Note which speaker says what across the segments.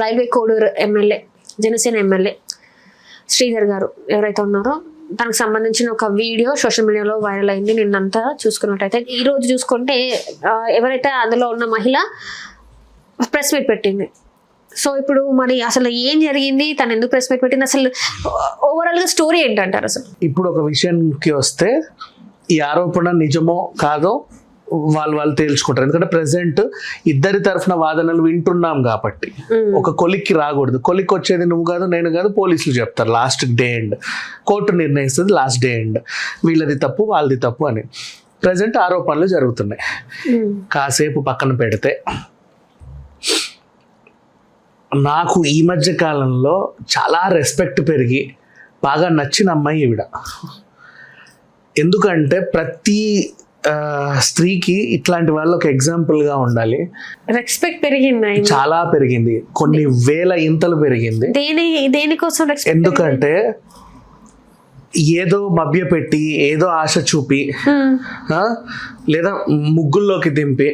Speaker 1: Railway Koduru MLA, Janasena MLA Sridhar గారు ఎవరైతే ఉన్నారో దానికి సంబంధించిన ఒక వీడియో సోషల్ మీడియాలో వైరల్ అయింది నిన్నంతా చూసుకున్నట్టయితే. ఈ రోజు చూసుకుంటే ఎవరైతే అందులో ఉన్న మహిళ ప్రెస్ మీట్ పెట్టింది. సో ఇప్పుడు మరి అసలు ఏం జరిగింది, తను ఎందుకు ప్రెస్ మీట్ పెట్టింది, అసలు ఓవరాల్ గా స్టోరీ ఏంటంటారు? అసలు
Speaker 2: ఇప్పుడు ఒక విషయానికి వస్తే, ఈ ఆరోపణ నిజమో కాదో వాళ్ళు తేల్చుకుంటారు. ఎందుకంటే ప్రెసెంట్ ఇద్దరి తరఫున వాదనలు వింటున్నాం కాబట్టి ఒక కొలిక్కి రాకూడదు. కొలిక్కి వచ్చేది నువ్వు కాదు, నేను కాదు, పోలీసులు చెప్తారు లాస్ట్ డే ఎండ్. కోర్టు నిర్ణయిస్తుంది లాస్ట్ డే ఎండ్, వీళ్ళది తప్పు వాళ్ళది తప్పు అని. ప్రెసెంట్ ఆరోపణలు జరుగుతున్నాయి. కాసేపు పక్కన పెడితే, నాకు ఈ మధ్య కాలంలో చాలా రెస్పెక్ట్ పెరిగి బాగా నచ్చిన అమ్మాయి ఈవిడ. ఎందుకంటే ప్రతి స్త్రీకి ఇట్లాంటి వాళ్ళు ఒక ఎగ్జాంపుల్ గా ఉండాలి.
Speaker 1: రెస్పెక్ట్ పెరిగింది,
Speaker 2: చాలా పెరిగింది, కొన్ని వేల ఇంతలు పెరిగింది.
Speaker 1: దేనికోసం?
Speaker 2: ఎందుకంటే ఏదో మభ్యపెట్టి, ఏదో ఆశ చూపి, లేదా ముగ్గుల్లోకి దింపి,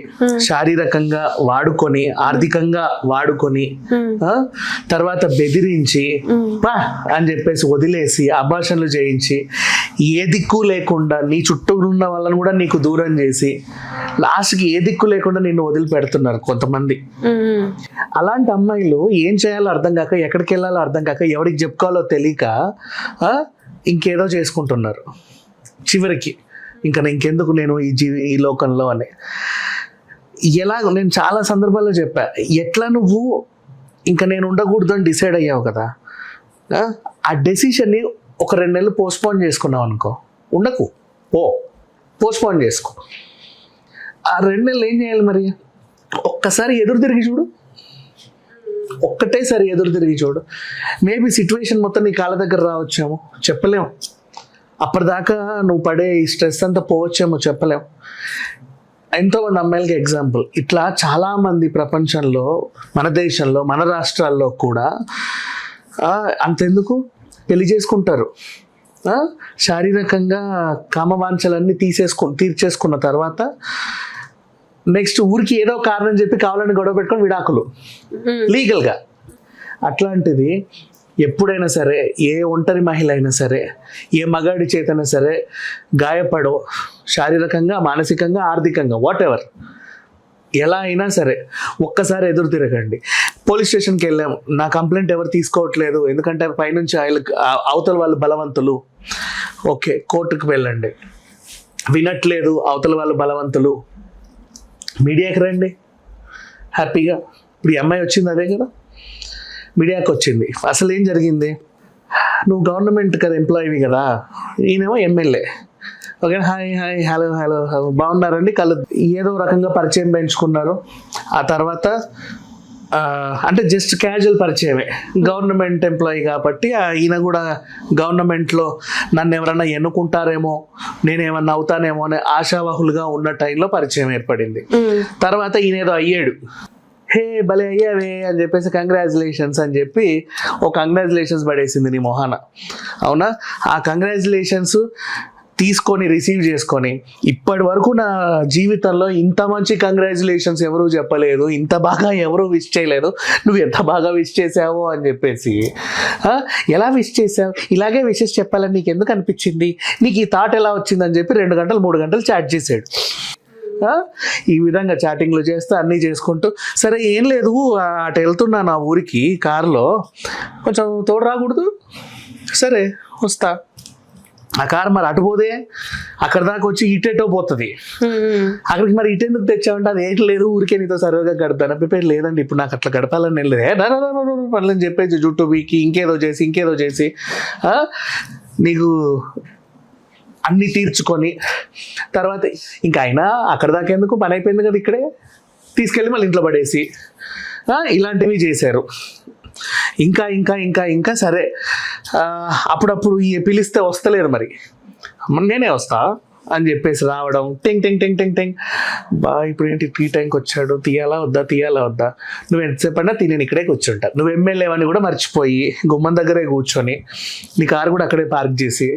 Speaker 2: శారీరకంగా వాడుకొని, ఆర్థికంగా వాడుకొని, తర్వాత బెదిరించి అని చెప్పేసి వదిలేసి, అభాషణలు చేయించి, ఏ దిక్కు లేకుండా నీ చుట్టూ ఉన్న వాళ్ళని కూడా నీకు దూరం చేసి, లాస్ట్కి ఏ దిక్కు లేకుండా నిన్ను వదిలిపెడుతున్నారు కొంతమంది. అలాంటి అమ్మాయిలు ఏం చేయాలో అర్థం కాక, ఎక్కడికి వెళ్ళాలో అర్థం కాక, ఎవరికి చెప్పుకోవాలో తెలియక ఇంకేదో చేసుకుంటున్నారు. చివరికి ఇంకెందుకు నేను ఈ లోకంలో అని. నేను చాలా సందర్భాల్లో చెప్పా, ఎట్లా నువ్వు ఇంకా నేను ఉండకూడదు అని డిసైడ్ అయ్యావు కదా, ఆ డెసిషన్ని ఒక 2 నెలలు పోస్ట్పోన్ చేసుకున్నావు అనుకో, ఉండకు, పోస్ట్పోన్ చేసుకో. ఆ 2 నెలలు ఏం చేయాలి మరి? ఒక్కసారి ఎదురు తిరిగి చూడు, ఒక్కటేసారి ఎదురు తిరిగి చూడు. మేబీ సిచ్యువేషన్ మొత్తం నీ కాళ్ళ దగ్గర రావచ్చేమో, చెప్పలేము. అప్పటిదాకా నువ్వు పడే ఈ స్ట్రెస్ అంతా పోవచ్చేమో, చెప్పలేము. ఎంతోమంది అమ్మాయిలకి ఎగ్జాంపుల్ ఇట్లా చాలామంది ప్రపంచంలో, మన దేశంలో, మన రాష్ట్రాల్లో కూడా అంతెందుకు పెళ్లి చేసుకుంటారు. శారీరకంగా కామవాంఛలన్నీ తీర్చేసుకున్న తర్వాత నెక్స్ట్ ఊరికి ఏదో కారణం చెప్పి కావాలని గొడవ పెట్టుకొని విడాకులు లీగల్గా. అట్లాంటిది ఎప్పుడైనా సరే, ఏ ఒంటరి మహిళ అయినా సరే, ఏ మగాడి చేతైనా సరే గాయపడో, శారీరకంగా, మానసికంగా, ఆర్థికంగా, వాట్ ఎవర్, ఎలా అయినా సరే ఒక్కసారి ఎదురు తిరగండి. పోలీస్ స్టేషన్కి వెళ్ళాము, నా కంప్లైంట్ ఎవరు తీసుకోవట్లేదు ఎందుకంటే పైనుంచి అవతల వాళ్ళు బలవంతులు. ఓకే, కోర్టుకు వెళ్ళండి. వినట్లేదు అవతల వాళ్ళు బలవంతులు, మీడియాకి రండి హ్యాపీగా. ఇప్పుడు ఈ అమ్మాయి వచ్చింది అదే కదా, మీడియాకి వచ్చింది. అసలు ఏం జరిగింది? నువ్వు గవర్నమెంట్ కదా, ఎంప్లాయీవి కదా, ఈయనేమో ఎమ్మెల్యే. ఓకే, హాయ్ హలో బాగున్నారండి, కళ్ళు ఏదో రకంగా పరిచయం పెంచుకున్నారు. ఆ తర్వాత అంటే జస్ట్ క్యాజువల్ పరిచయమే, గవర్నమెంట్ ఎంప్లాయీ కాబట్టి ఈయన కూడా గవర్నమెంట్లో నన్ను ఎవరన్నా ఎన్నుకుంటారేమో, నేనేమన్నా అవుతానేమో అనే ఆశావాహులుగా ఉన్న టైంలో పరిచయం ఏర్పడింది. తర్వాత ఈయన ఏదో అయ్యాడు, హే భలే అయ్యావే అని చెప్పేసి కంగ్రాచులేషన్స్ అని చెప్పి ఒక కంగ్రాచులేషన్స్ పడేసింది నీ మొహాన. అవునా? ఆ కంగ్రాచులేషన్స్ తీసుకొని రిసీవ్ చేసుకొని, ఇప్పటి వరకు నా జీవితంలో ఇంత మంచి కంగ్రాచులేషన్స్ ఎవరూ చెప్పలేదు, ఇంత బాగా ఎవరూ విష్ చేయలేదు, నువ్వు ఎంత బాగా విష్ చేసావు అని చెప్పేసి, ఎలా విష్ చేసావు, ఇలాగే విషెస్ చెప్పాలని నీకు ఎందుకు అనిపించింది, నీకు ఈ థాట్ ఎలా వచ్చిందని చెప్పి 2 గంటలు 3 గంటలు చాట్ చేసాడు. ఈ విధంగా చాటింగ్లు చేస్తూ అన్నీ చేసుకుంటూ, సరే ఏం లేదు అటు వెళ్తున్నా నా ఊరికి కారులో, కొంచెం తోడు రాకూడదు, సరే వస్తా. ఆ కారు మరి అటు పోతే అక్కడ దాకా వచ్చి ఇటెటో పోతుంది, అక్కడికి మరి ఇటెందుకు తెచ్చావంటే అది ఏం లేదు, ఊరికే నీతో సర్వేగా గడపాను. ప్రిపేర్ లేదండి ఇప్పుడు నాకు అట్లా గడపాలని నేను లేదు పనులని చెప్పేసి జుట్టు వీకి ఇంకేదో చేసి నీకు అన్నీ తీర్చుకొని తర్వాత ఇంకా అయినా అక్కడ దాకా ఎందుకు, పని అయిపోయింది కదా, ఇక్కడే తీసుకెళ్ళి మళ్ళీ ఇంట్లో పడేసి ఇలాంటివి చేశారు. ఇంకా ఇంకా ఇంకా ఇంకా సరే, అప్పుడప్పుడు పిలిస్తే వస్తలేరు, మరి నేనే వస్తా అని చెప్పేసి రావడం, టెంగ్ టెంగ్ టెంగ్ టెంగ్ టెంగ్, ఇప్పుడు ఏంటి టీ టైంకి వచ్చాడు, తీయాలా వద్దా, నువ్వు ఎంతసేపు అన్నా నేను ఇక్కడే కూర్చుంటా, నువ్వు ఎమ్మెల్యే అని కూడా మర్చిపోయి గుమ్మం దగ్గరే కూర్చొని నీ కారు కూడా అక్కడే పార్క్ చేసి,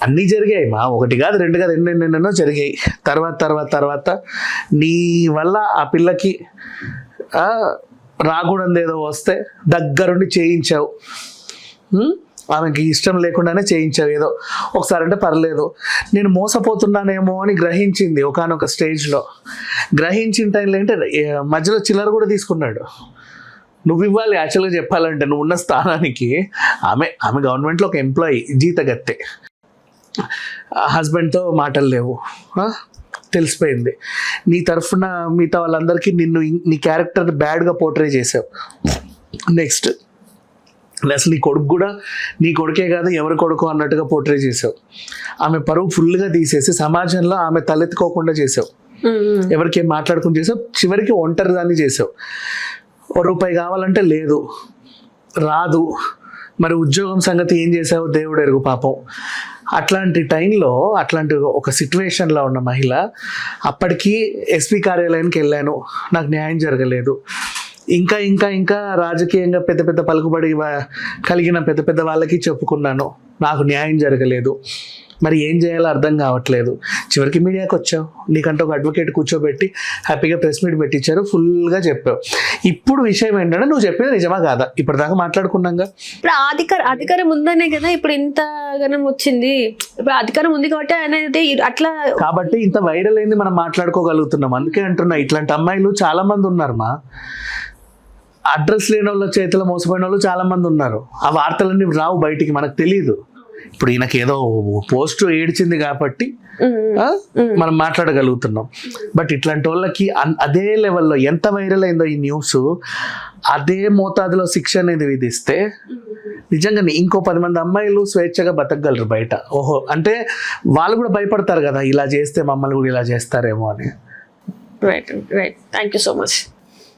Speaker 2: అన్నీ జరిగాయి మా, 1 కాదు 2 కాదు ఎన్నెన్నెన్నో జరిగాయి. తర్వాత నీ వల్ల ఆ పిల్లకి రాకూడదు ఏదో వస్తే దగ్గరుండి చేయించావు. ఆమెకి ఇష్టం లేకుండానే చేయించావు ఏదో ఒకసారి అంటే పర్లేదు. నేను మోసపోతున్నానేమో అని గ్రహించింది ఒకానొక స్టేజ్లో. గ్రహించిన టైంలో ఏంటంటే మధ్యలో చిల్లర కూడా తీసుకున్నాడు. నువ్వు ఇవ్వాలి యాక్చువల్గా చెప్పాలంటే నువ్వు ఉన్న స్థానానికి. ఆమె గవర్నమెంట్లో ఒక ఎంప్లాయీ, జీతగత్తె. హస్బెండ్తో మాటలు లేవు, తెలిసిపోయింది. నీ తరఫున మిగతా వాళ్ళందరికీ నీ క్యారెక్టర్ బ్యాడ్గా పోర్ట్రే చేసావు. నెక్స్ట్ అసలు నీ కొడుకు కూడా నీ కొడుకే కాదు ఎవరి కొడుకు అన్నట్టుగా పోర్ట్రే చేసావు. ఆమె పరువు ఫుల్గా తీసేసి సమాజంలో ఆమె తలెత్తుకోకుండా చేసావు. ఎవరికి ఏం మాట్లాడుకుని చేసావు. చివరికి ఒంటరి దాన్ని చేసావు. రూపాయి కావాలంటే లేదు, రాదు. మరి ఉద్యోగం సంగతి ఏం చేసావు దేవుడు ఎరుగు పాపం. అట్లాంటి టైంలో అట్లాంటి ఒక సిచ్యువేషన్లో ఉన్న మహిళ అప్పటికి ఎస్పీ కార్యాలయానికి వెళ్ళాను, నాకు న్యాయం జరగలేదు. ఇంకా ఇంకా ఇంకా రాజకీయంగా పెద్ద పెద్ద పలుకుబడి కలిగిన పెద్ద పెద్ద వాళ్ళకి చెప్పుకున్నాను, నాకు న్యాయం జరగలేదు. మరి ఏం చేయాలో అర్థం కావట్లేదు. చివరికి మీడియాకి వచ్చావు, నీకంటే ఒక అడ్వకేట్ కూర్చోబెట్టి హ్యాపీగా ప్రెస్ మీట్ పెట్టించారు, ఫుల్గా చెప్పావు. ఇప్పుడు విషయం ఏంటంటే నువ్వు చెప్పేది నిజమా కాదా? ఇప్పటిదాకా మాట్లాడుకున్నాగా.
Speaker 1: ఇప్పుడు అధికారం ఉందనే కదా ఇప్పుడు ఇంత గణం వచ్చింది. ఇప్పుడు అధికారం ఉంది కాబట్టి అనేది అట్లా
Speaker 2: కాబట్టి ఇంత వైరల్ అయింది, మనం మాట్లాడుకోగలుగుతున్నాం. అందుకే అంటున్నా ఇట్లాంటి అమ్మాయిలు చాలా మంది ఉన్నారు. అడ్రస్ లేని వాళ్ళ చేతిలో మోసపోయిన వాళ్ళు చాలా మంది ఉన్నారు. ఆ వార్తలన్నీ రావు బయటికి, మనకు తెలియదు. ఇప్పుడు ఈయనకి ఏదో పోస్ట్ ఏడ్చింది కాబట్టి మనం మాట్లాడగలుగుతున్నాం. బట్ ఇట్లాంటి వాళ్ళకి అదే లెవెల్లో ఎంత వైరల్ అయిందో ఈ న్యూస్, అదే మోతాదులో శిక్ష అనేది విధిస్తే నిజంగా ఇంకో 10 మంది అమ్మాయిలు స్వేచ్ఛగా బతకగలరు బయట. ఓహో అంటే వాళ్ళు కూడా భయపడతారు కదా, ఇలా చేస్తే మమ్మల్ని కూడా ఇలా చేస్తారేమో అని.
Speaker 1: Right. Thank you so much.